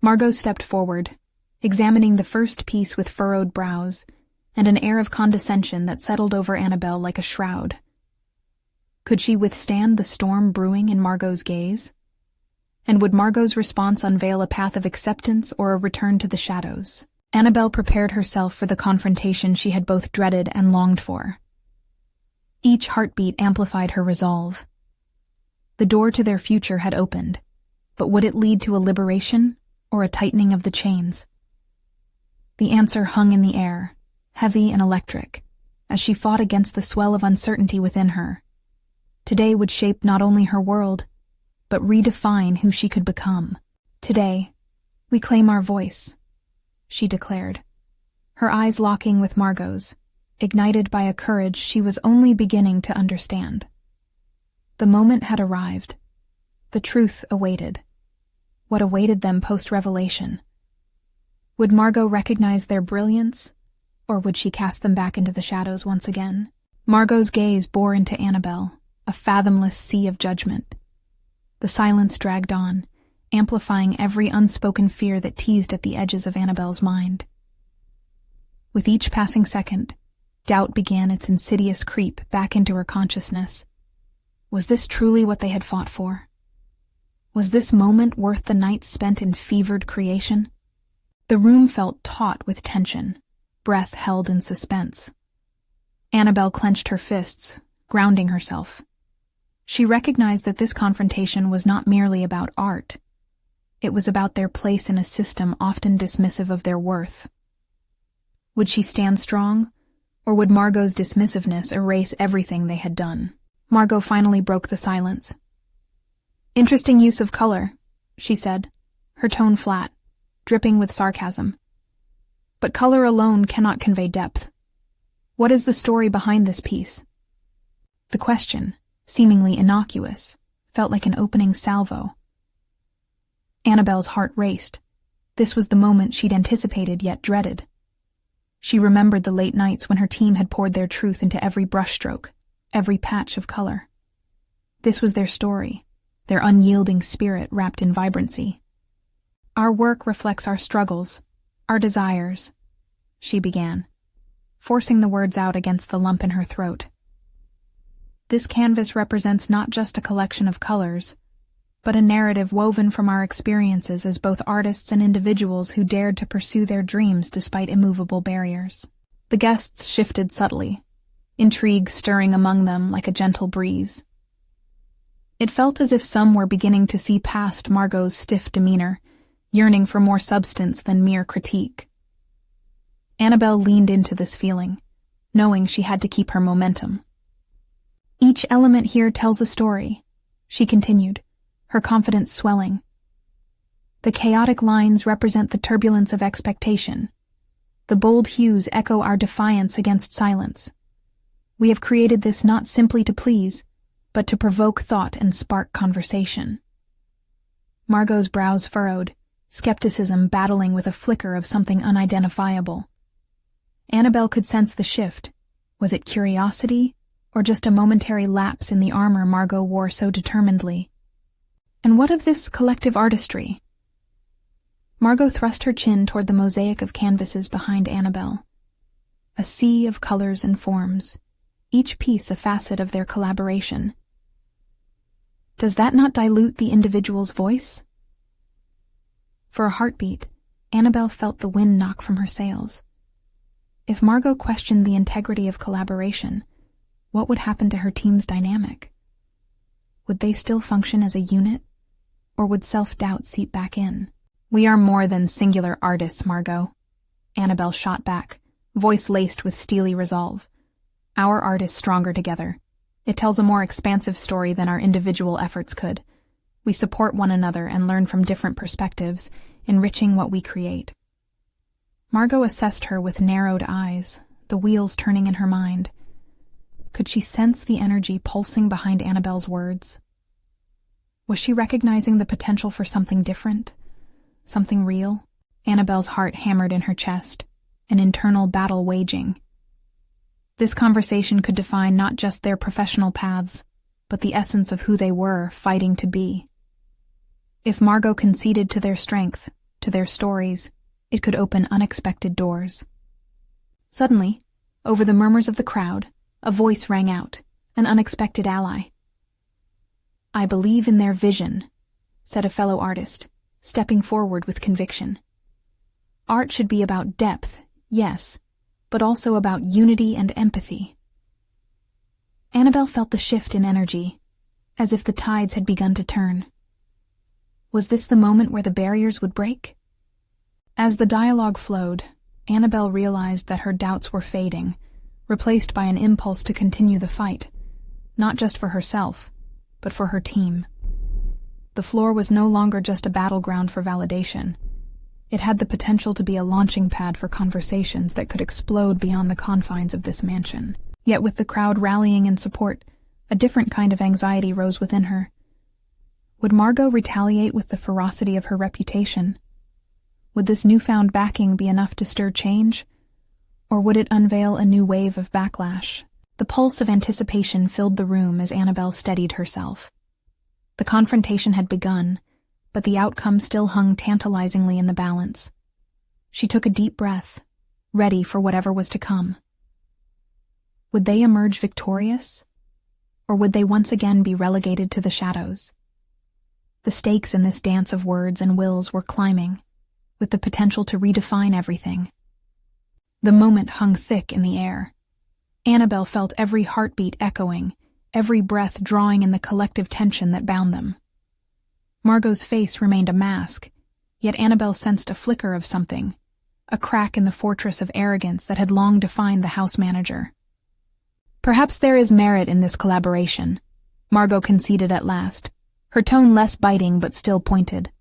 Margot stepped forward, examining the first piece with furrowed brows and an air of condescension that settled over Annabelle like a shroud. Could she withstand the storm brewing in Margot's gaze? And would Margot's response unveil a path of acceptance or a return to the shadows? Annabelle prepared herself for the confrontation she had both dreaded and longed for. Each heartbeat amplified her resolve. The door to their future had opened, but would it lead to a liberation or a tightening of the chains? The answer hung in the air, heavy and electric, as she fought against the swell of uncertainty within her. Today would shape not only her world, but redefine who she could become. "Today, we claim our voice," she declared, her eyes locking with Margot's, ignited by a courage she was only beginning to understand. The moment had arrived. The truth awaited. What awaited them post-revelation? Would Margot recognize their brilliance, or would she cast them back into the shadows once again? Margot's gaze bore into Annabelle, a fathomless sea of judgment. The silence dragged on, amplifying every unspoken fear that teased at the edges of Annabelle's mind. With each passing second, doubt began its insidious creep back into her consciousness. Was this truly what they had fought for? Was this moment worth the nights spent in fevered creation? The room felt taut with tension, breath held in suspense. Annabelle clenched her fists, grounding herself. She recognized that this confrontation was not merely about art. It was about their place in a system often dismissive of their worth. Would she stand strong, or would Margot's dismissiveness erase everything they had done? Margot finally broke the silence. "Interesting use of color," she said, her tone flat, dripping with sarcasm. "But color alone cannot convey depth. What is the story behind this piece?" The question, seemingly innocuous, felt like an opening salvo. Annabelle's heart raced. This was the moment she'd anticipated yet dreaded. She remembered the late nights when her team had poured their truth into every brushstroke, every patch of color. This was their story, their unyielding spirit wrapped in vibrancy. "Our work reflects our struggles, our desires," she began, forcing the words out against the lump in her throat. "This canvas represents not just a collection of colors, but a narrative woven from our experiences as both artists and individuals who dared to pursue their dreams despite immovable barriers." The guests shifted subtly, intrigue stirring among them like a gentle breeze. It felt as if some were beginning to see past Margot's stiff demeanor, yearning for more substance than mere critique. Annabelle leaned into this feeling, knowing she had to keep her momentum. "Each element here tells a story," she continued, her confidence swelling. "The chaotic lines represent the turbulence of expectation. The bold hues echo our defiance against silence. We have created this not simply to please, but to provoke thought and spark conversation." Margot's brows furrowed, skepticism battling with a flicker of something unidentifiable. Annabelle could sense the shift. Was it curiosity, or just a momentary lapse in the armor Margot wore so determinedly? And what of this collective artistry? Margot thrust her chin toward the mosaic of canvases behind Annabelle. A sea of colors and forms, each piece a facet of their collaboration. Does that not dilute the individual's voice? For a heartbeat, Annabelle felt the wind knock from her sails. If Margot questioned the integrity of collaboration, what would happen to her team's dynamic? Would they still function as a unit, or would self-doubt seep back in? "We are more than singular artists, Margot," Annabelle shot back, voice laced with steely resolve. "Our art is stronger together. It tells a more expansive story than our individual efforts could. We support one another and learn from different perspectives, enriching what we create. Margot assessed her with narrowed eyes, the wheels turning in her mind. Could she sense the energy pulsing behind Annabelle's words? Was she recognizing the potential for something different? Something real? Annabelle's heart hammered in her chest, an internal battle waging. This conversation could define not just their professional paths, but the essence of who they were fighting to be. If Margot conceded to their strength, to their stories, it could open unexpected doors. Suddenly, over the murmurs of the crowd, a voice rang out, an unexpected ally. "I believe in their vision," said a fellow artist, stepping forward with conviction. Art should be about depth, yes, but also about unity and empathy. Annabelle felt the shift in energy, as if the tides had begun to turn. Was this the moment where the barriers would break? As the dialogue flowed, Annabelle realized that her doubts were fading, replaced by an impulse to continue the fight, not just for herself, but for her team. The floor was no longer just a battleground for validation. It had the potential to be a launching pad for conversations that could explode beyond the confines of this mansion. Yet with the crowd rallying in support, a different kind of anxiety rose within her. Would Margot retaliate with the ferocity of her reputation? Would this newfound backing be enough to stir change? Or would it unveil a new wave of backlash? The pulse of anticipation filled the room as Annabelle steadied herself. The confrontation had begun, but the outcome still hung tantalizingly in the balance. She took a deep breath, ready for whatever was to come. Would they emerge victorious? Or would they once again be relegated to the shadows? The stakes in this dance of words and wills were climbing, with the potential to redefine everything. The moment hung thick in the air. Annabelle felt every heartbeat echoing, every breath drawing in the collective tension that bound them. Margot's face remained a mask, yet Annabelle sensed a flicker of something, a crack in the fortress of arrogance that had long defined the house manager. "Perhaps there is merit in this collaboration," Margot conceded at last, her tone less biting but still pointed.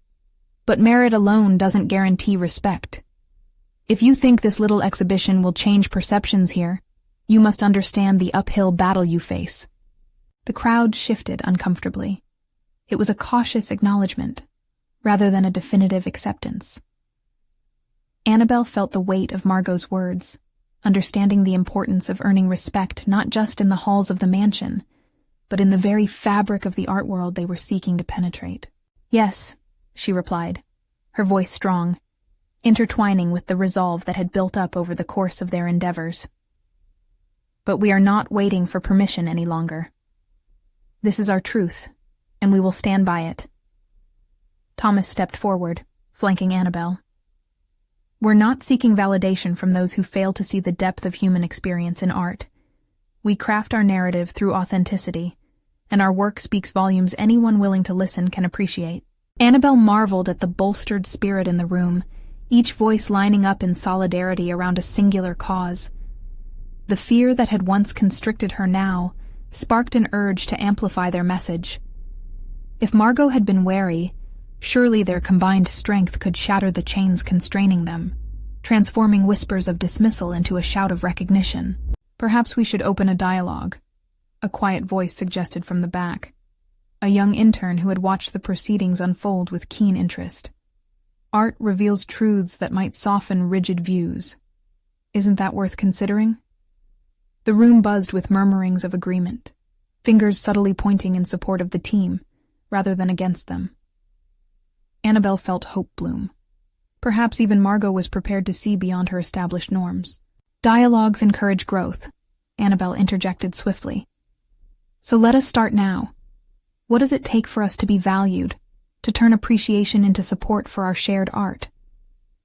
"But merit alone doesn't guarantee respect. If you think this little exhibition will change perceptions here, you must understand the uphill battle you face." The crowd shifted uncomfortably. It was a cautious acknowledgement, rather than a definitive acceptance. Annabelle felt the weight of Margot's words, understanding the importance of earning respect not just in the halls of the mansion, but in the very fabric of the art world they were seeking to penetrate. "Yes," she replied, her voice strong, intertwining with the resolve that had built up over the course of their endeavors. "But we are not waiting for permission any longer. This is our truth, and we will stand by it." Thomas stepped forward, flanking Annabelle. "We're not seeking validation from those who fail to see the depth of human experience in art. We craft our narrative through authenticity, and our work speaks volumes anyone willing to listen can appreciate." Annabelle marveled at the bolstered spirit in the room, each voice lining up in solidarity around a singular cause. The fear that had once constricted her now sparked an urge to amplify their message. If Margot had been wary, surely their combined strength could shatter the chains constraining them, transforming whispers of dismissal into a shout of recognition. "Perhaps we should open a dialogue," a quiet voice suggested from the back, a young intern who had watched the proceedings unfold with keen interest. "Art reveals truths that might soften rigid views. Isn't that worth considering?" The room buzzed with murmurings of agreement, fingers subtly pointing in support of the team, rather than against them. Annabelle felt hope bloom. Perhaps even Margot was prepared to see beyond her established norms. "Dialogues encourage growth," Annabelle interjected swiftly. "So let us start now. What does it take for us to be valued, to turn appreciation into support for our shared art?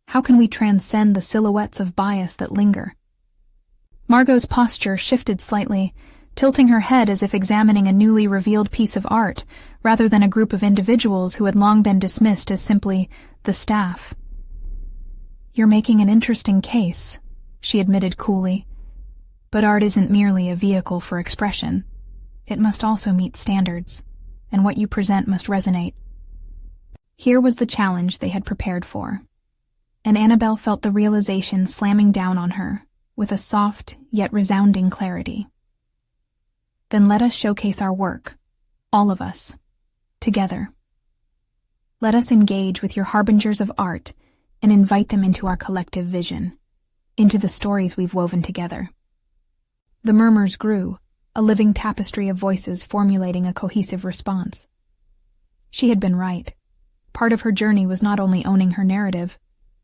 How can we transcend the silhouettes of bias that linger?" Margot's posture shifted slightly, tilting her head as if examining a newly revealed piece of art, rather than a group of individuals who had long been dismissed as simply the staff. "You're making an interesting case," she admitted coolly. "But art isn't merely a vehicle for expression. It must also meet standards, and what you present must resonate." Here was the challenge they had prepared for, and Annabelle felt the realization slamming down on her with a soft yet resounding clarity. Then let us showcase our work, all of us, together. Let us engage with your harbingers of art and invite them into our collective vision, into the stories we've woven together. The murmurs grew, a living tapestry of voices formulating a cohesive response. She had been right. Part of her journey was not only owning her narrative,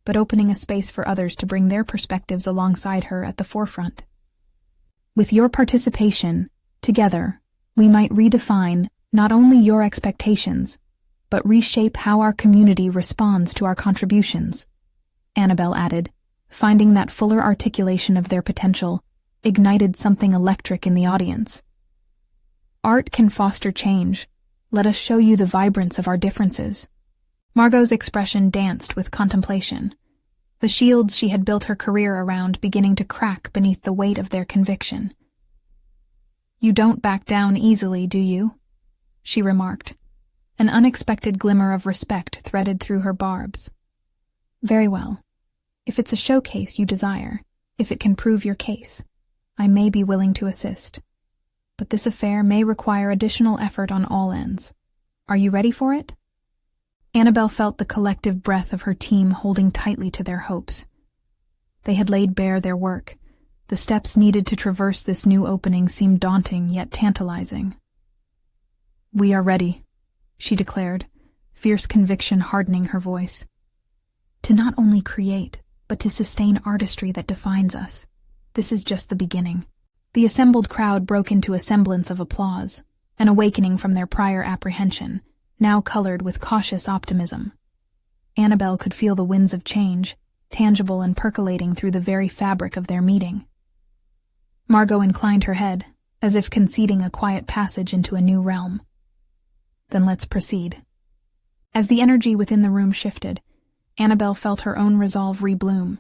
but opening a space for others to bring their perspectives alongside her at the forefront. With your participation, together, we might redefine not only your expectations, but reshape how our community responds to our contributions, Annabelle added, finding that fuller articulation of their potential ignited something electric in the audience. Art can foster change. Let us show you the vibrance of our differences. Margot's expression danced with contemplation, the shields she had built her career around beginning to crack beneath the weight of their conviction. You don't back down easily, do you? She remarked, an unexpected glimmer of respect threaded through her barbs. Very well. If it's a showcase you desire, if it can prove your case, I may be willing to assist. But this affair may require additional effort on all ends. Are you ready for it? Annabelle felt the collective breath of her team holding tightly to their hopes. They had laid bare their work. The steps needed to traverse this new opening seemed daunting yet tantalizing. We are ready, she declared, fierce conviction hardening her voice. To not only create, but to sustain artistry that defines us. This is just the beginning. The assembled crowd broke into a semblance of applause, an awakening from their prior apprehension, now colored with cautious optimism. Annabelle could feel the winds of change, tangible and percolating through the very fabric of their meeting. Margot inclined her head, as if conceding a quiet passage into a new realm. Then let's proceed. As the energy within the room shifted, Annabelle felt her own resolve rebloom.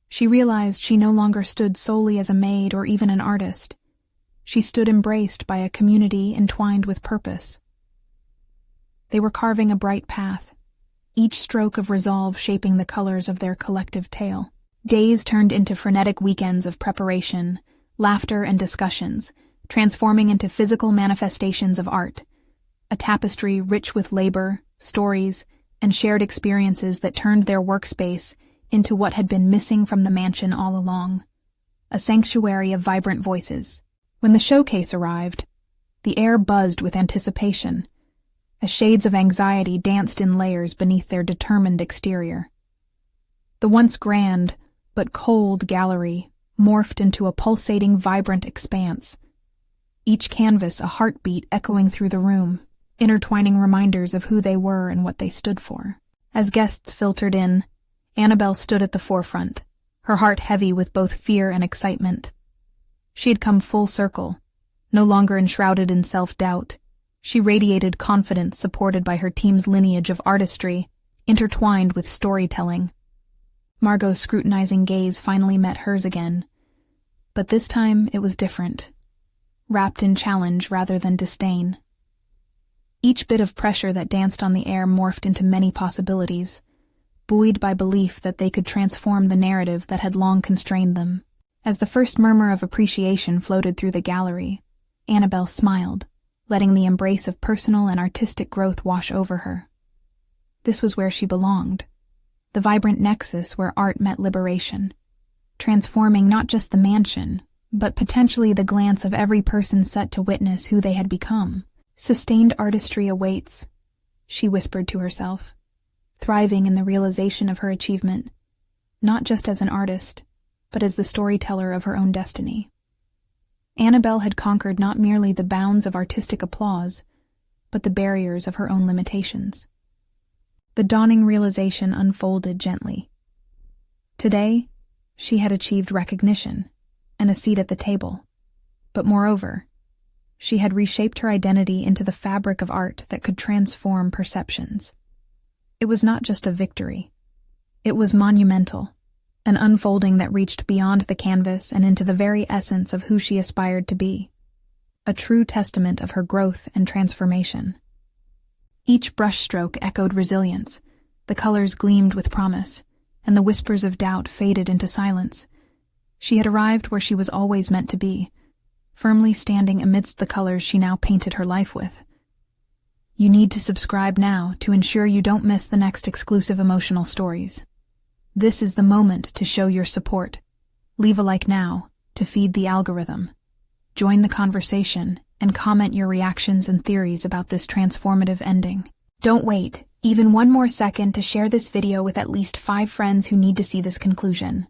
She realized she no longer stood solely as a maid or even an artist. She stood embraced by a community entwined with purpose. They were carving a bright path, each stroke of resolve shaping the colors of their collective tale. Days turned into frenetic weekends of preparation, laughter and discussions, transforming into physical manifestations of art, a tapestry rich with labor, stories, and shared experiences that turned their workspace into what had been missing from the mansion all along, a sanctuary of vibrant voices. When the showcase arrived, the air buzzed with anticipation, as shades of anxiety danced in layers beneath their determined exterior. The once grand, but cold gallery morphed into a pulsating, vibrant expanse, each canvas a heartbeat echoing through the room, intertwining reminders of who they were and what they stood for. As guests filtered in, Annabelle stood at the forefront, her heart heavy with both fear and excitement. She had come full circle, no longer enshrouded in self-doubt. She radiated confidence supported by her team's lineage of artistry, intertwined with storytelling. Margot's scrutinizing gaze finally met hers again, but this time it was different, wrapped in challenge rather than disdain. Each bit of pressure that danced on the air morphed into many possibilities, buoyed by belief that they could transform the narrative that had long constrained them. As the first murmur of appreciation floated through the gallery, Annabelle smiled, letting the embrace of personal and artistic growth wash over her. This was where she belonged, the vibrant nexus where art met liberation, transforming not just the mansion, but potentially the glance of every person set to witness who they had become. Sustained artistry awaits, she whispered to herself, thriving in the realization of her achievement, not just as an artist, but as the storyteller of her own destiny. Annabelle had conquered not merely the bounds of artistic applause, but the barriers of her own limitations. The dawning realization unfolded gently. Today, she had achieved recognition and a seat at the table, but moreover, she had reshaped her identity into the fabric of art that could transform perceptions. It was not just a victory. It was monumental, an unfolding that reached beyond the canvas and into the very essence of who she aspired to be, a true testament of her growth and transformation. Each brushstroke echoed resilience, the colors gleamed with promise, and the whispers of doubt faded into silence. She had arrived where she was always meant to be, firmly standing amidst the colors she now painted her life with. You need to subscribe now to ensure you don't miss the next exclusive emotional stories. This is the moment to show your support. Leave a like now to feed the algorithm. Join the conversation and comment your reactions and theories about this transformative ending. Don't wait even one more second to share this video with at least 5 friends who need to see this conclusion.